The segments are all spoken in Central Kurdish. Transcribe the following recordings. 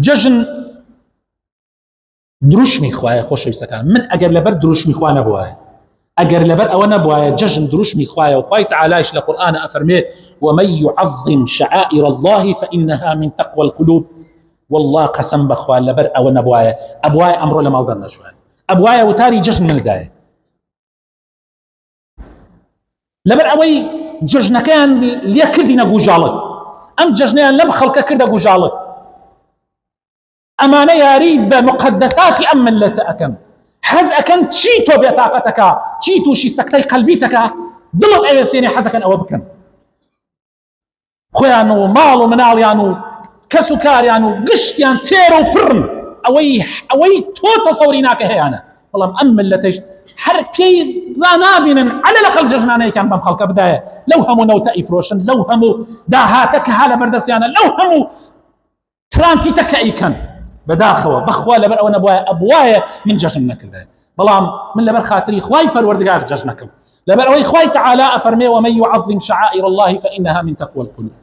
جەژن دروشمی خوایە خۆشەویستەکان من ئەگەر لەبەر دروشمی خوا نەبوایە ئەگەر لەبەر ئەوە نەبوایە جەژن دروشمی خوایە و خوای تەعالایش لە قورئان ئەفەرمێ ومن يعظم شعائر الله فإنها من تقوى القلوب والله قسم بخوا لەبەر ئەوە نەبوایە ئەبوایە ئەمڕۆ لە ماڵدا نەژوان ئەبوایە وتاری جەژن مندایە لەبەر ئەوەی جەژنەکەیان لێ کردینە گوژاڵک ئەم جەژنەیان لەم خەڵکە کردە گوژاڵک ئەمانە یاری بە مقدساتی ئەم ملەتە ئەکەن حەز ئەکەن چی تۆ بێتاقەتەکە چی تووشی سەکتەی قەلبیتەکە دڵت ئەوێسێنێ حەزەکەن ئەوە بکەن خۆیان و ماڵ و مناڵیان و کەس و کاریان و گشتیان تێرە و پڕن ئەوەی تۆ تەسەوری ناکە هەیەانە بەڵام ئەم ملەتەش هەر پێی ڕانابینن عەلە لەقەل جەژنانەیەکان بەم خەڵکە بدایە لەو هەموو نەوتە ئیفرۆشن لەو هەموو داهاتە کە ها لە بەردەستیانە لەو هەموو ترانتیتە کە ئەیکەن بەداخەوە بەخوا لەبەر ئەوە نەبوایە ئەبوایە من جەژن نەکردایە بەڵام من لەبەر خاتری خوای پەروەردگار جەژن نەکەم لەبەر ئەوەی خوای تەعالا ئەفەرمێ ومن يعظم شعائر الله فإنها من تقوى القلوب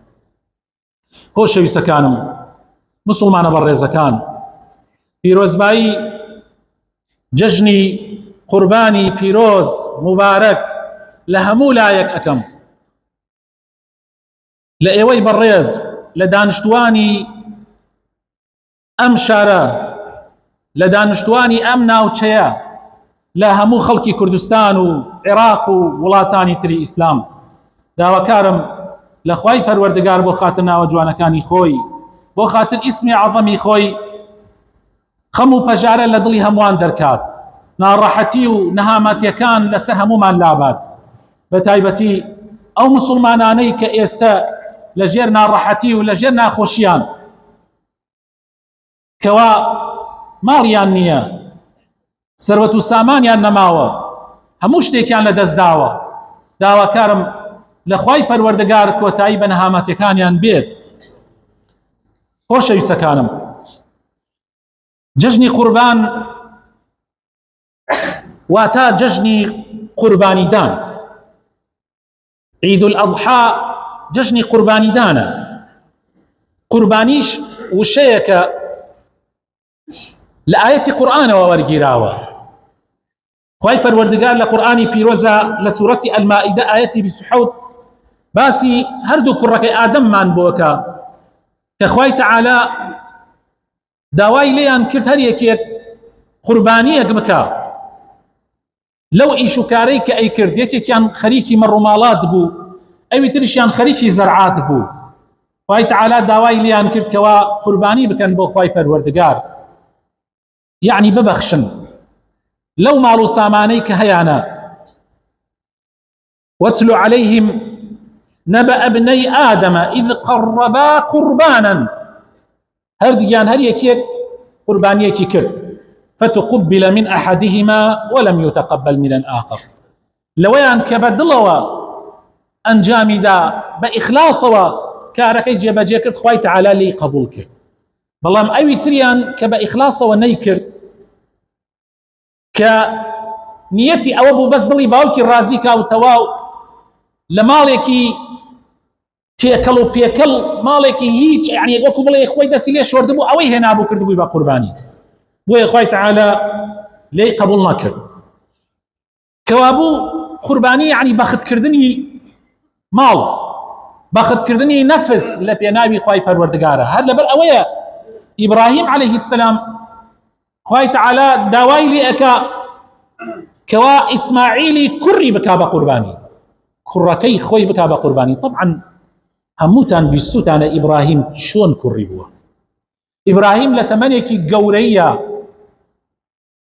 خۆشەویستەکانم مسلمانە بەڕێزەکان پیرۆزبایی جەژنی قوربانی پیرۆز مبارەک لە هەموو لایەک ئەکەم لە ئێوەی بەڕێز لە دانیشتوانی ئەم شارە لە دانیشتوانی ئەم ناوچەیە لە هەموو خەڵکی کوردستان و عێراق و وڵاتانی تری ئیسلام داواکارم لە خوای پەروەردگار بۆ خاتر ناوە جوانەکانی خۆی بۆ خاتر ئیسمی عەظەمی خۆی خەم و پەژارە لە دڵی هەمووان دەرکات ناڕەحەتی و نەهامەتیەکان لەسەر هەموومان لابات بە تایبەتی ئەو موسڵمانانەی کە ئێستا لەژێر ناڕەحەتی و لەژێر ناخۆشیان کەوا ماڵیان نییە سەروەت و سامانیان نەماوە هەموو شتێکیان لە دەست داوە داواکارم لە خوای پەروەردگار کۆتایی بە نەهامەتیەکانیان بێت خۆشەویستەکانم جەژنی قوربان واتە جەژنی قوربانیدان عید الأضحى جەژنی قوربانیدانە قوربانیش وشەیەکە لە ئاەتی قورئانەوە وەرگیراوە خوای پەروەردگار لە قورئانی پیرۆزە لە سوورەتی ئەلمائیدە ئاەتی 27 باسی هەردوو کوڕەکەی ئادەممان بۆکە کە خوای تەعالا داوای لێیان کرد هەر یەکێک قوربانیەک بکە لەو ئیش و کارەی کە ئەی کرد یەکێکیان خەریکی مەڕووماڵات بوو ئەوی تریشیان خەریکی زەرعات بوو خوای تەعالا داوای لێیان کرد کەوا قوربانی بکەن بۆ خوای پەروەردگار یعنی ببەخشن لەو ماڵ و سامانەی کە هەیانە واتل عليهم نبأ ابني آدم إذ قربا قربانا هەردیان هەر یەکێک قوربانیەکی کرد فتقبل من أحدهما ولم يتقبل من الآخر لەوەیان کە بە دڵەوە ئەنجامیدا بە ئیخلاسەوە کارەکەی جێبەجێ کرد خوای تەعالا لێی قبول کرد بەڵام ئەوی تریان کە بە ئیخلاسەوە نەیکرد کە نیەتی ئەوە بوو بەس دڵی باوکی ڕازی کا و تەواو لە ماڵێکی تێکەڵ و پێکەڵ ماڵێکی هیچ یعنی وەکو بڵێ خۆی دەستی لێ شۆردبوو ئەوەی هێنابوو کردبووی بە قوربانی بۆیە خوای تەعالا لێی قبول نەکرد کەوابوو قوربانی یعنی بەختکردنی ماڵ بەختکردنی نەفس لە پێناوی خوای پەروەردگارە هەر لەبەر ئەوەیە ئیبراهیم عەلەیهی السەلام خوای تەعالا داوای لێ ئەکا کەوا ئیسماعیلی کوڕی بکا بە قوربانی کوڕەکەی خۆی بکا بە قوربانی طبعا هەمووتان بیستوتانە ئیبراهیم چۆن کوڕی بووە ئیبراهیم لە تەمەنێکی گەورەیە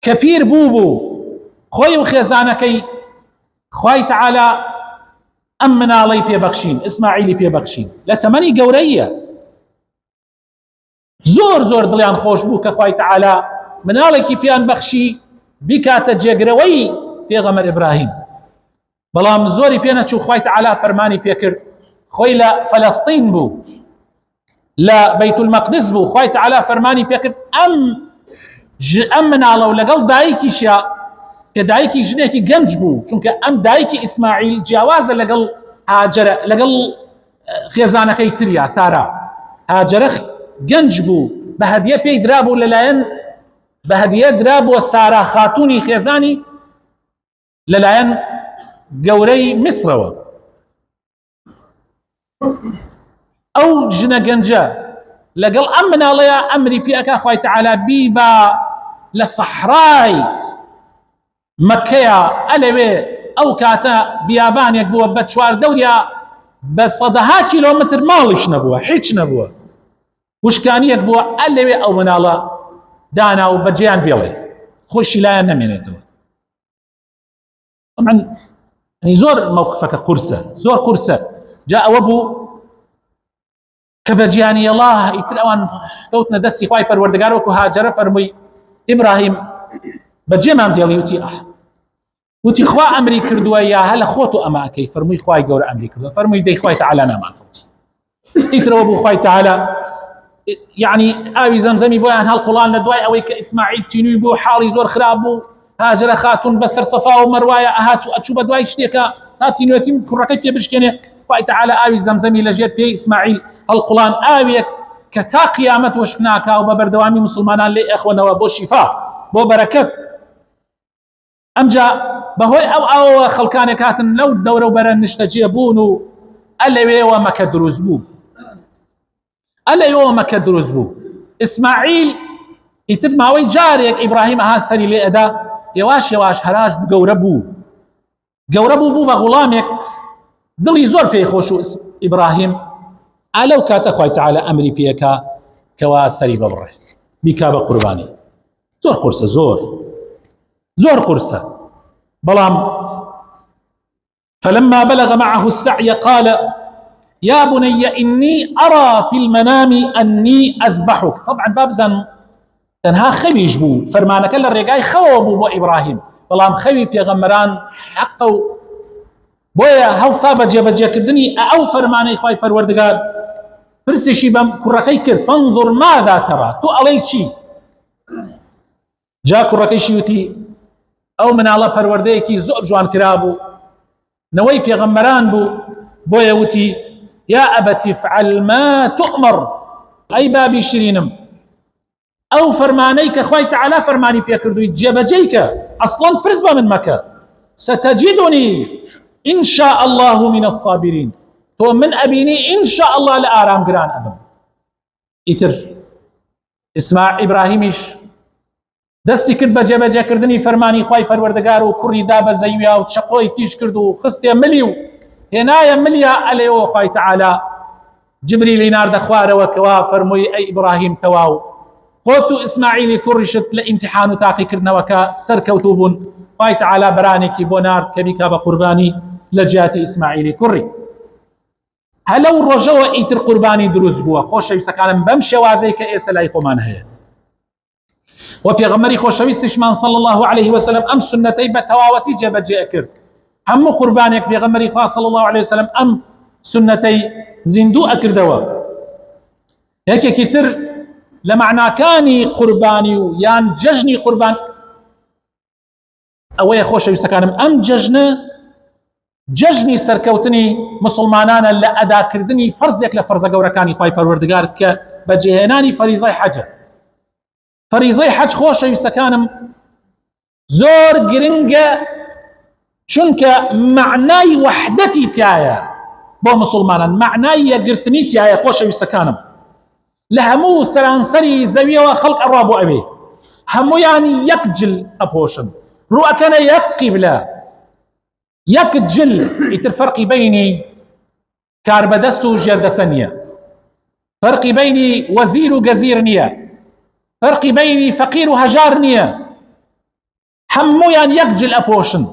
کە پیر بوو خۆی و خێزانەکەی خوای تەعالا ئەم مناڵەی پێبەخشین ئیسماعیلی پێبەخشین لە تەمەنی گەورەیە زۆر زۆر دڵیان خۆش بوو کە خوای تەعالا مناڵێکی پیان بەخشی بیکاتە جێگرەوەی پێغەمبەر ئیبراهیم بەڵام زۆری پێ نەچوو خوای تەعالا فەرمانی پێکرد خۆی لە فەلەستین بوو لە بەیت المەقدس بوو خوای تەعالا فەرمانی پێکرد ئەم مناڵە و لەگەڵ دایکیشە کە دایکی ژنێکی گەنج بوو چونکە ئەم دایکی ئیسماعیل جیاوازە لەگەڵ هاجرە لەگەڵ خێزانەکەی تریا سارا هاجرە گەنج بوو بهدية بي درابو للاين بهدية درابو سارا خاتوني خيزاني للاين قوري مصر أو جنا جنجا لقل أمنا الله يا أمري بيك أخوي تعالى بيبا للصحراي مكة ألوي أو كاتا بيابان يكبوا بتشوار دوريا بصدها كيلومتر مالش نبوه حيش نبوه وش كان يكبوا ألوي أو من الله دانا وبجيان بيوي خوش لا نمينته طبعا يعني زور موقفك قرصة زور قرصة جاء وابو كبجياني الله يتلوان قوتنا دسي خواي پروردگار وكو هاجر فرمي إبراهيم بجيمان ديالي وتي خوا أمري كردوا يا هلا خوتو أما أكي فرمي خواي قور أمري كردوا فرمي دي خواي تعالى نامان فوتي يتلو أبو خواي تعالى يعني آوي زمزمي بوي عن هالقرآن ندواي أوي كإسماعيل تينوي بو حالي زور خرابو هاجر خاتون بسر صفا ومروايا أهاتو أتشوب دواي اشتيكا هاتي نوتيم كرقي بي بشكيني خواي تعالى آوي زمزمي لجيت بي إسماعيل القرآن آوية كتا قيامت وشكناكا وببردوامي مسلمانان لي إخوانا وبو شفاء بو بركت أمجا بهوي أو خلقان كاتن لو الدورة وبرن نشتجيبونو ألا يوم كدروز بو ألا يوم كدروز بو إسماعيل يتبماوي جاريك إبراهيم أهاسري لأدا يواش هراج بقوربو بو بغلامك دلي زور في خوشو إبراهيم ألو كات أخوي تعالى أمري بيكا كوا سري ببره بيكا بقرباني زور قرصة زور قرصة بلام فلما بلغ معه السعي قال يا بني إني أرى في المنام أني أذبحك طبعا بابزن تنها خوي جبو فرمانك للرقاي خوابو بو إبراهيم بلام خوي بيغمران حقو بويا هل صابت جيبجي كردني أو فرماني خواي پروردگار فرسي بم كرقي كرد فانظر ماذا ترى تو عليك شي جا كرقي شيوتي او من الله پروردگاري زور جوان كرابو نوي في غمران بو يوتي يا أبت افعل ما تؤمر اي بابي شرينم او فرمانيك خوي تعالى فرماني بيكردو جيبجيك اصلا برزبه من مكة ستجدني ان شاء الله من الصابرين تو من أبيني إن شاء الله لآرام قران أبم إتر اسمع إبراهيميش دستي كرد بجا كردني فرماني خواي پروردگار و كوري دابا زيويا و تشقوي تيش كردو خستي مليو هنايا مليا أليو خواي تعالى جبريل نار دخوار وكوا فرمي أي إبراهيم تواو قوتو إسماعيلي كورشت لامتحان تاقي كردنا وكا سركوتوبون خواي تعالى برانيكي بونارد كبيكا بقرباني لجاتي إسماعيلي كوري هلو رجوا ايتر قرباني دروز بوا خوشوي سكانم بمشي وازيك اسلاي خمان هي وفي غمري خوشوي استشمان صلى الله عليه وسلم ام سنتي بتواوتي جبجي اكر هم قربانك في غمري صلى الله عليه وسلم ام سنتي زندو اكر دوا هيك كتر لمعنى كاني قرباني يان ججني قربان اوي خوشوي سكانم ام ججني سركوتني مسلمانانا لأدا كردني فرزك لفرز قوركاني خواي پروردگار كبجهناني فريضي حج فريضي حج خوشي سكانم زور قرنقة شنك معناي وحدتي تيايا بو مسلمانا معناي قرتني تيايا خوشي سكانم لهمو سرانسري زوية وخلق الرابو أبي همو يعني يكجل أبوشن رؤكنا يقبلا يكجل الفرق بيني كاربدست وجردسنية فرق بيني وزير وجزيرنية فرق بيني فقير وهجارنية حمويان يكجل أبوشن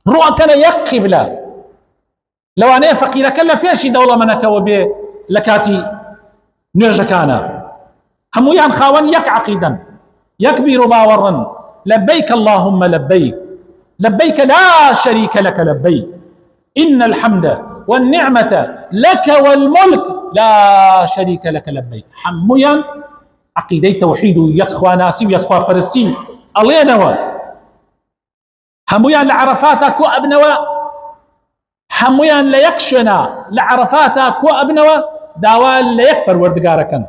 رؤكنا يقبلا لو أنا فقير كلا بيشي دولة منك وبي لكاتي نرجكانا همويان خاون يك عقيدا يكبر باورا لبيك اللهم لبيك لبيك لا شريك لك لبيك إن الحمد والنعمة لك والملك لا شريك لك لبيك حمويا عقيدة توحيد يخوى ناسي ويخوى فرستي الله نوا حمويا لعرفاتا كو أبنوا حمويا ليكشنا لعرفاتا كو أبنوا داوال ليكبر وردقاركا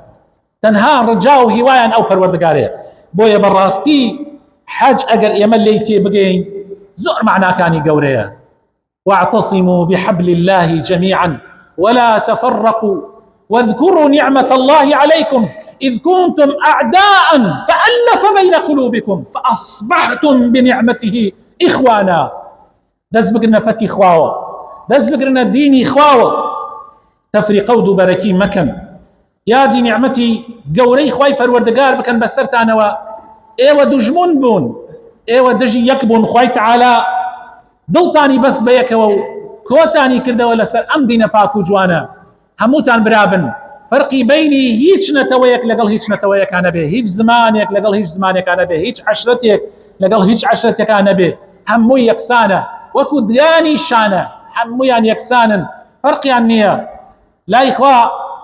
تەنها ڕجا و هیوایان ئەو پەروەردگارەیە. بۆیە بەڕاستی حەج ئەگەر ئێمە لێی تێبگەین زۆر معناکانی گەورەیە. واعتصموا بحبل الله جميعا ولا تفرقوا واذكروا نعمة الله عليكم إذ كنتم أعداء فألف بين قلوبكم فأصبحتم بنعمته إخوانا. دەست بگرنە فەتی خواوە، دەست بگرنە دینی خواوە، تەفریقە و دووبەرەکی مەکەن، یادی نیعمەتی گەورەی خوای پەروەردگار بکەن بەسەرتانەوە. ئێوە دوژمن بوون، ئێوە دژی یەک بوون، خوای تەعالا دڵتانی بەست بە یەکەوە و کۆتانی کردەوە لەسەر ئەم دینە پاک و جوانە. هەمووتان برابن، فەرقی بەینی هیچ نەتەوەیەک لەگەڵ هیچ نەتەوەیەکان نەبێ، هیچ زمانێک لەگەڵ هیچ زمانێکان نەبێ، هیچ عەشرەتێک لەگەڵ هیچ عەشرەتێکان نەبێ، هەمووی یەکسانە وەکو دانی شانە، هەموویان یەکسانن، فەرقیان نییە. لای خوا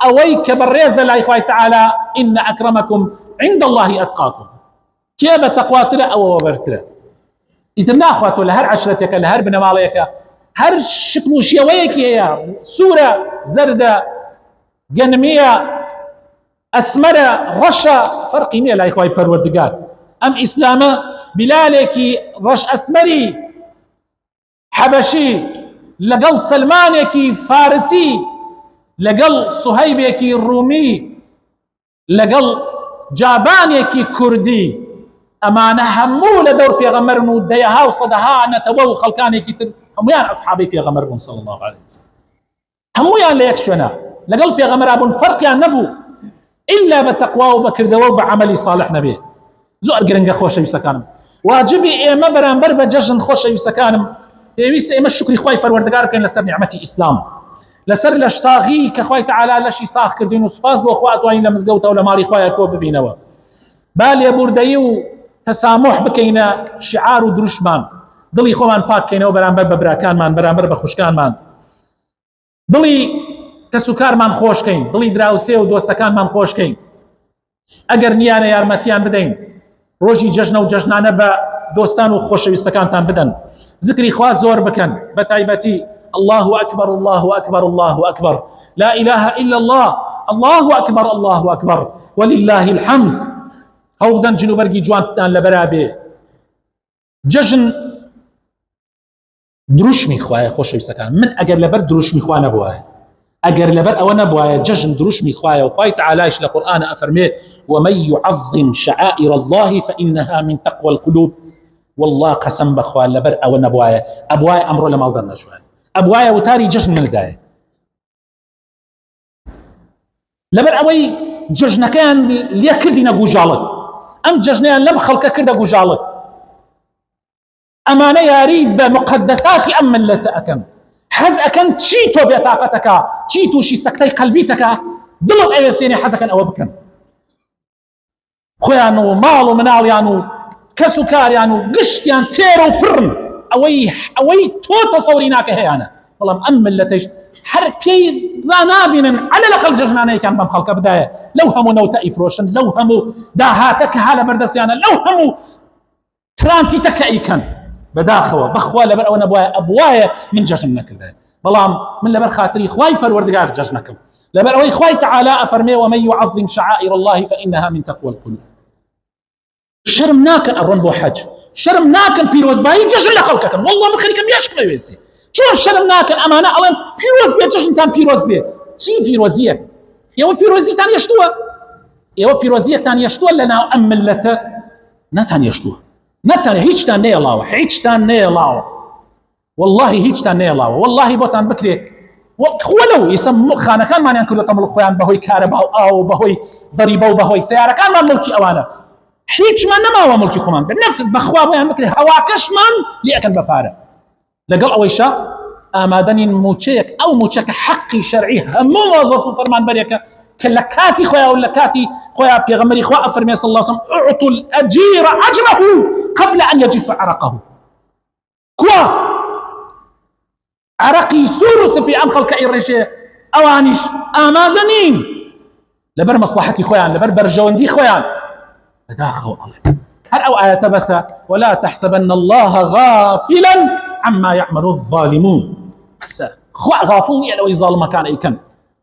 ئەوەی کە بەڕێزە لای خوای تەعالا ئین ئەکرەمەکم عند الله ئەتقاکم، کێ بە تەقواترە ئەوەوە بەرترە. ئیتر ناخواتەوە لە هەر عەشرەتێکە لە هەر بنەماڵەیەکە هەر شکل و شێوەیەکی هەیە، سوورە، زەردە، گەنمیە، ئەسمەرە، ڕەشە، فەرقی نییە لای خوای پەروەردگار. ئەم ئیسلامە بلالێکی ڕەش ئەسمەری حەبەشی لەگەڵ سەلمانێکی فارسی لەگەڵ سوهەیبێکی ڕوومی لەگەڵ جابانێکی کوردی، ئەمانە هەموو لە دەور پێغەمبەرن و دەیەها و سەدەها نەتەوە و خەڵکانێکی تر هەمویان ئەسحابەی پێغەمبەر بوون صلی الله عليه وسلم، هەمویان لە یەک شوێنە لەگەڵ پێغەمبەر بوون، فەرقیان نەبوو ئیلا بە تەقوا و بەکردەوە و بە عەمەلی صالح نەبێ. زۆر گرنگە خۆشەویستەکانم، واجبی ئێمە بەرامبەر بە جەژن خۆشەویستەکانم پێویستە ئێمە شکری خوای پەروەردگار بکەین لەسەر نیعمەتی ئیسلام، لەسەر لەش ساغی کە خوای تەعالا لەشی ساغ کردین و سوپاس بۆ خوا ئەتوانین لە مزگەوتە و لە ماڵی خوایە کۆ ببینەوە. با لێبوردەیی و تەسامح بکەینە شعار و دروشمان، دڵی خۆمان پاک بکەینەوە بەرامبەر بە براکانمان، بەرامبەر بە خوشکانمان، دڵی کەسوکارمان خۆشکەین، دڵی دراوسێ و دۆستەکانمان خۆشکەین. ئەگەر نیانە یارمەتیان بدەین، ڕۆژی جەژنە و جەژنانە بە دۆستان و خۆشەویستەکانتان بدەن، ذکری خوا زۆر بکەن، بە تایبەتی الله أكبر الله أكبر الله أكبر لا إله إلا الله الله أكبر الله أكبر ولله الحمد. هەوڵدەن جنوبەرگی جوانتان لەبەرابێ. جەژن دروشمی خوایە خۆشەویستەکان، من ئەگەر لەبەر دروشمی خوا نەبوایە، ئەگەر لەبەر ئەوە نەبوایە جەژن دروشمی خوایە و خوای تەعالایش لە قورئانە ئەفەرمێ ومن يعظم شعائر الله فإنها من تقوى القلوب. والله قسم بخوا لەبەر ئەوە نەبوایە ئەبوایە ئەمڕۆ لە ماڵدەر نەژوایە، ئەبوایە وتاری جەژن منەدایە، لەبەر ئەوەی جەژنەکەیان لێ کردینە گوژاڵک، ئەم جەژنیان لەم خەڵکە کردە گوژاڵک، ئەمانە یاری بە مقدساتی ئەم ملەتە ئەکەن، حەز ئەکەن چی تۆ بێتاقەتەکە، چی تووشی سەکتەی قەلبیتەکە، دڵت ئەوێسێنێ حەزەکەن ئەوە بکەن، خۆیان و ماڵ و مناڵیان و کەس و کاریان و گشتیان تێرە و پڕن، ئەوەی تۆ تەسەوری ناکە هەیەانە. بەڵام ئەم ملەتەش هەر پێی ڕانابینن عەلە لەقەل جەژنانەیەکان بەم خەڵکە بدایە، لەو هەموو نەوتە ئیفرۆشن، لەو هەموو داهاتە کە ها لە بەردەستیانە، لەو هەموو ترانتیتە کە ئیکەن بەداخەوە، بەخوا لەبەر ئەوە نەبوایە ئەبوایە من جەژن نەکردایە. بەڵام من لەبەر خاتری خوای پەروەردگار جەژن نەکەم، لەبەر ئەوەی خوای تەعالا ئەفەرمێ ومن يعظم شعائر الله فإنها من تقوى القلوب. شرم ناکەن ئەڕۆن بۆ حەج، شرم ناکەن پیرۆزبایی جەژن لە خەڵکەکەن، والله من خەریکەم یاشکمە وێسێ، چۆن شرم ناکەن ئەمانە ئەڵێن پیرۆز بێ جەژنتان پیرۆز بێ. چی پیرۆزیە؟ ئێوە پیرۆزیتان هێشتووە، ئێوە پیرۆزیەکتان هێشتووە لەناو ئەم ملەتە؟ نەتان هێشتووە، نەتان هیچتان نێڵاوە، هیچتان نێڵاوە، والله هیچتان نێڵاوە، والله بۆتان بکرێ خۆلەو ئێستا خانەکانمانیان کردوتە مڵک خۆیان بەهۆی کارەبا و ئاو و بەهۆی زەریبە و بەهۆی سیارەکانمان مڵکی ئەوانە، هیچمان نەماوە مڵکی خۆمان بنەفس بەخوا بۆیان بکرێ، هەواکەشمان لێ ئەکەن بە پارە. لەگەڵ ئەوەیشە ئامادەنین موچەیەک، ئەو موچەکە حەقی شەرعی هەموو مۆزەف و فەرمانبەرێکە کە لە کاتی خۆیان و لە کاتی خۆیان پێغەمبەری خوا ئەفەرمێ صلی الله علیه وسلم اعطوا الأجير أجره قبل أن يجف عرقه. کوا عرقی سوور و سپی ئەم خەڵکە ئیڕێژێ ئەوانیش ئامادە نین لەبەر مەسلحەتی خۆیان، لەبەر بەرژەوەندی خۆیان بەداخەوە ئەڵێ هەر ئەو ئاەتە بەسە ولا تحسبن الله غافلا عما يعمل الظالمون. بەسە خوا غافڵ نییە لەوەی زاڵمەکان ئەیکەن،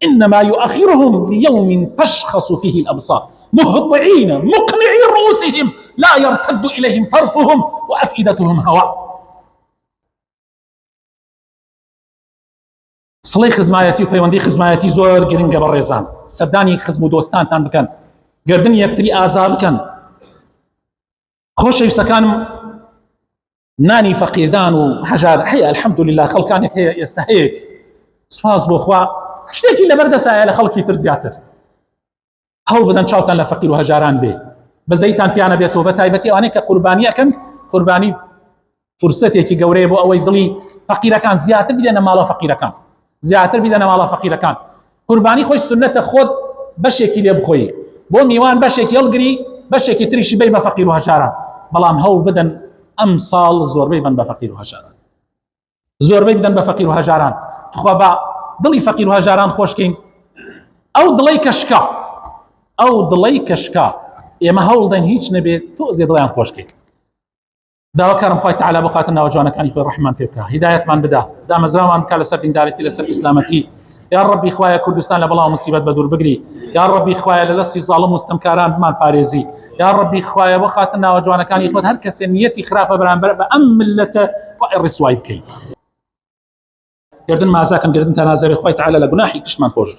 إنما يؤخرهم ليوم تشخص فيه الأبصار مهطعين مقنعي رؤوسهم لا يرتد إليهم طرفهم وأفئدتهم هواء. سڵەی خزمایەتی و پەیوەندی خزمایەتی زۆر گرنگە بە ڕێزان. سەردانی خزم و دۆستانتان بکەن، گردن یەکتری ئازار بکەن. خۆشەویستەکانم، نانی فەقیردان و هەژار هەیە، الحەمدولله خەڵکانێک هەیە ئێستا هەیەی، سوپاس بۆ خوا، شتێکی لەبەردەسایە لە خەڵکی تر زیاتر. هەوڵ بدەن چاوتان لە فەقیر و هەژاران بێ، بەزەیتان پیانە بێتەوە، بە تایبەتی ئەوانەی کە قوربانی ئەکەن. قوربانی فرسەتێکی گەورەیە بۆ ئەوەی دڵی فەقیرەکان زیاتر بدەنە ماڵە فەقیرەکان، زیاتر بدەنە ماڵە فەقیرەکان. قوربانی خۆی سنەتە خۆت بەشێکی لێ بخۆی، بۆ میوان بەشێکی هەڵگری، بەشێکی تریشی بەی بە فەقیر و هەژاران. بەڵام هەوڵ بدەن ئەم ساڵ زۆربەی بن بە فەقیر و هەژاران، زۆربەی بدەن بە فەقیر و هەژاران. خوا بە دڵی فەقیر و هەژاران خۆشکەین. ئەو دڵەی کەشکا، ئەو دڵەی کەشکا ئێمە هەوڵ دەین هیچ نەبێت تۆزێ دڵیان خۆشکەین. داواکارم خوای تەعالا بۆ خاتر ناوە جوانەکانی خۆی ڕەحمان پێ بکە، هیدایەتمان بدا، دامەزراوان بکە لەسەر دینداریەتی، لەسەر ئیسلامەتی. یا ربی خوایە کوردستان لە بەڵاو مصیبەت بە دوور بگری. یا ربی خوایە لە دەستی زاڵم و ستەمکاران بمان پارێزی. یا ربی خوایە بۆ خاتر ناوە جوانەکانی خۆت هەر کەسێ نیەتی خراپە بەرامبەر بە ئەم ملەتە خوای ڕسوای بکەی. گردن مازاکەن، گردن تەنازەوێ، خوای تەعالا لە گوناحی کشمان خۆش